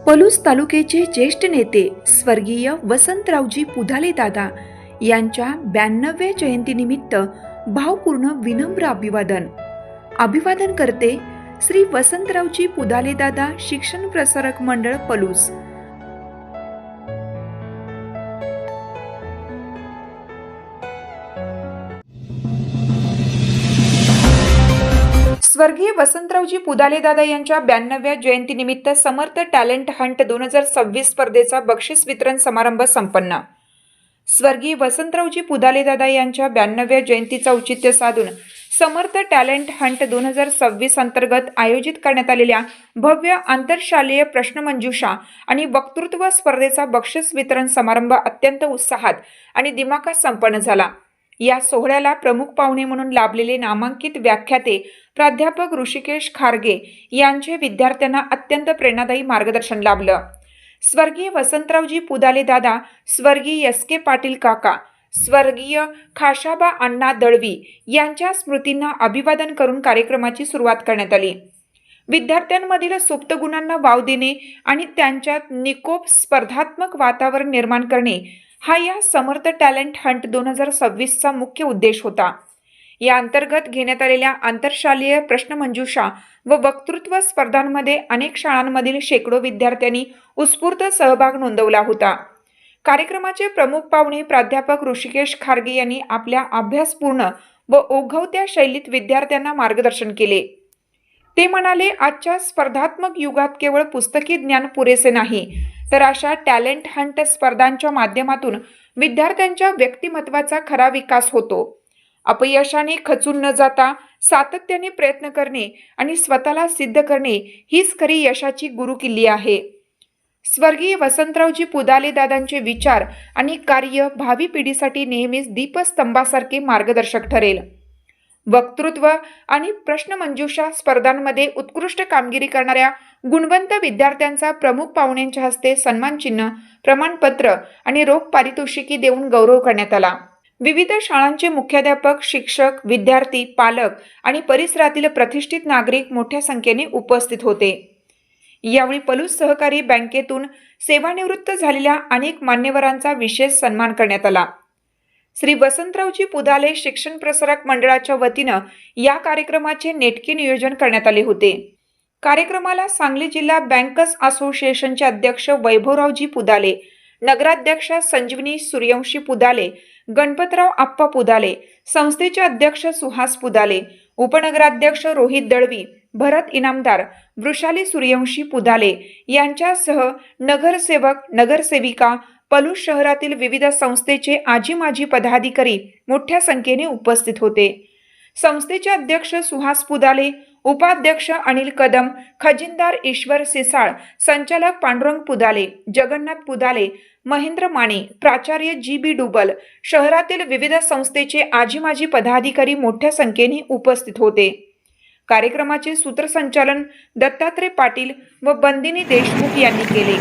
पलूस तालुक्याचे ज्येष्ठ नेते स्वर्गीय वसंतरावजी पुधाले दादा यांच्या 92व्या जयंतीनिमित्त भावपूर्ण विनम्र अभिवादन करते श्री वसंतरावजी पुधाले दादा शिक्षण प्रसारक मंडळ पलूस। स्वर्गीय वसंतरावजी पुधाले दादा यांच्या 92व्या जयंतीनिमित्त समर्थ टॅलेंट हंट 2026 स्पर्धेचा बक्षीस वितरण समारंभ संपन्न। स्वर्गीय वसंतरावजी पुधाले दादा यांच्या 92व्या जयंतीचा औचित्य साधून समर्थ टॅलेंट हंट 2026 अंतर्गत आयोजित करण्यात आलेल्या भव्य आंतरशालेय प्रश्नमंजुषा आणि वक्तृत्व स्पर्धेचा बक्षीस वितरण समारंभ अत्यंत उत्साहात आणि दिमाखात संपन्न झाला। या सोहळ्याला प्रमुख पाहुणे म्हणून लाभलेले नामांकित व्याख्याते प्राध्यापक ऋषिकेश खारगे यांचे विद्यार्थ्यांना अत्यंत प्रेरणादायी मार्गदर्शन लाभलं। स्वर्गीय वसंतरावजी पुधाले दादा, स्वर्गीय एस.के. पाटील काका, स्वर्गीय खाशाबा अण्णा दळवी यांच्या स्मृतींना अभिवादन करून कार्यक्रमाची सुरुवात करण्यात आली। विद्यार्थ्यांमधील सुप्त गुणांना वाव देणे आणि त्यांच्यात निकोप स्पर्धात्मक वातावरण निर्माण करणे हा या समर्थ टॅलेंट हंट 2026चा मुख्य उद्देश होता। या अंतर्गत घेण्यात आलेल्या आंतरशालेय प्रश्नमंजुषा व वक्तृत्व स्पर्धांमध्ये अनेक शाळांमधील शेकडो विद्यार्थ्यांनी उत्स्फूर्त सहभाग नोंदवला होता। कार्यक्रमाचे प्रमुख पाहुणे प्राध्यापक ऋषिकेश खारगे यांनी आपल्या अभ्यासपूर्ण व ओघवत्या शैलीत विद्यार्थ्यांना मार्गदर्शन केले। ते म्हणाले, आजच्या स्पर्धात्मक युगात केवळ पुस्तकी ज्ञान पुरेसे नाही, तर अशा टॅलेंट हंट स्पर्धांच्या माध्यमातून विद्यार्थ्यांच्या व्यक्तिमत्वाचा खरा विकास होतो। अपयशाने खचून न जाता सातत्याने प्रयत्न करणे आणि स्वतःला सिद्ध करणे हीच खरी यशाची गुरुकिल्ली आहे। स्वर्गीय वसंतरावजी पुधाले दादांचे विचार आणि कार्य भावी पिढीसाठी नेहमीच दीपस्तंभासारखे मार्गदर्शक ठरेल। वक्तृत्व आणि प्रश्नमंजुषा स्पर्धांमध्ये उत्कृष्ट कामगिरी करणाऱ्या गुणवंत विद्यार्थ्यांचा प्रमुख पाहुण्यांच्या हस्ते सन्मान चिन्ह, प्रमाणपत्र आणि रोख पारितोषिके देऊन गौरव करण्यात आला। विविध शाळांचे मुख्याध्यापक, शिक्षक, विद्यार्थी, पालक आणि परिसरातील प्रतिष्ठित नागरिक मोठ्या संख्येने उपस्थित होते। यावेळी पलूस सहकारी बँकेतून सेवानिवृत्त झालेल्या अनेक मान्यवरांचा विशेष सन्मान करण्यात आला। श्री वसंतरावजी पुधाले शिक्षण प्रसारक मंडळाच्या वतीनं या कार्यक्रमाचे नेटके नियोजन करण्यात आले होते। कार्यक्रमाला सांगली जिल्हा बँकर्स असोसिएशनचे अध्यक्ष वैभवरावजी पुधाले, नगराध्यक्षा संजीवनी सूर्यवंशी पुधाले, गणपतराव आप्पा पुधाले, संस्थेचे अध्यक्ष सुहास पुधाले, उपनगराध्यक्ष रोहित दळवी, भरत इनामदार, वृषाली सूर्यवंशी पुधाले यांच्यासह नगरसेवक, नगरसेविका, पलूस शहरातील विविध संस्थेचे आजी माजी पदाधिकारी मोठ्या संख्येने उपस्थित होते। संस्थेचे अध्यक्ष सुहास पुधाले, उपाध्यक्ष अनिल कदम, खजिनदार ईश्वर सिसाळ, संचालक पांडुरंग पुधाले, जगन्नाथ पुधाले, महेंद्र माने, प्राचार्य जी.बी. डुबल, शहरातील विविध संस्थेचे आजी माजी पदाधिकारी मोठ्या संख्येने उपस्थित होते। कार्यक्रमाचे सूत्रसंचालन दत्तात्रय पाटील व बंदिनी देशमुख यांनी केले।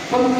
पण